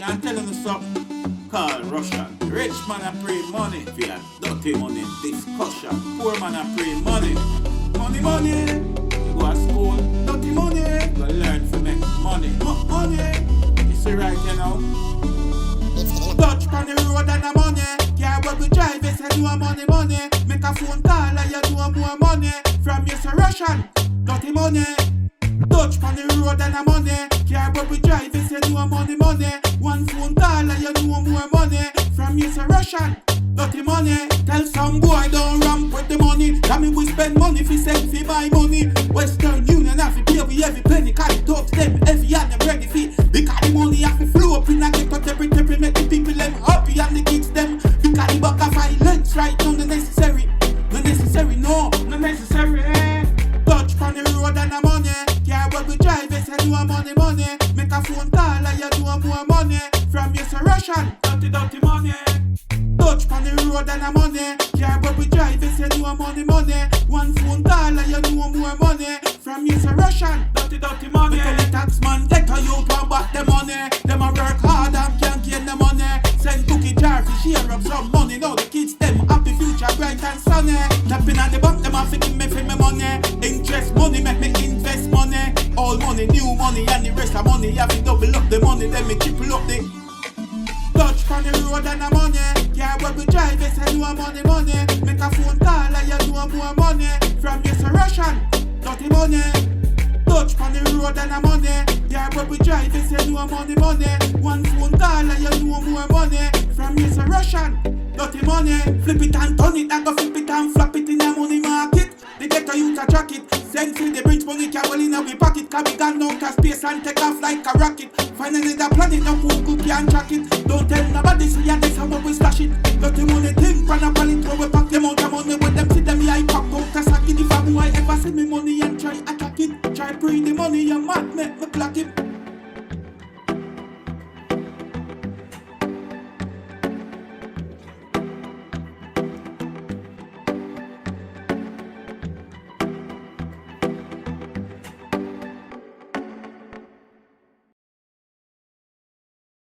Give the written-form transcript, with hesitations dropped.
Can't tell you something. Call Russian. Rich man a pray money. Fear dirty money discussion. Poor man a pray money. Money, money. You go to school. Dirty money. You go learn to make money. Money. You see right you know. Dutch on the road and the money. Car where we drive, you say you a money, money. Make a phone call and you do more money. From you say Russian, dirty money. Dutch on the road and the money. Car where we drive, you say you a money, money. One phone call and you do more money. From you say Russian, dirty money. Tell some boy don't ramp with the money. That mean we spend money if we send fi buy money. Western Union have to pay we every penny. Cause it talks them every and them ready fi. Because the money have to flow up in a get up every make the people them happy and the kids them. Because the back of violence right now no necessary. No necessary, no necessary. Touch on the road and the money. Car where we drive, you say you a money, money. Make a phone call and you do more money. From you say Russian, dirty money. Touch on the road and the money. Car where we drive, you say you a money, money. One phone call and you do more money. From you say Russian, dirty money. Tell the tax man, take a youth and back the money. Them a work hard and can't gain the money. Send cookie jar to share up some money. Now the kids them happy future bright and sunny. Tapping at the bank, them a fi give me for me money. Interest money make me invest money. All money, new money and the rest of money. Have to double up the money, then me triple up the. Touch on the road and the money. Car where we drive, you say you a money, money. Make a phone call and you do more money. From you say Russian, dirty money. Touch on the road and the money. Car where we drive, you say you a money, money. One phone call and you do more money. From you say Russian, dirty money. Flip it and turn it and go flip it and flop it in the money market. They get a youth a track it. Send to the bridge money can in our pocket. Can be gone out of space and take off like a rocket. Find another planet now who can't track it. Don't tell nobody see ya this how we stash it. Dirty money thing pan a pallet where we pack them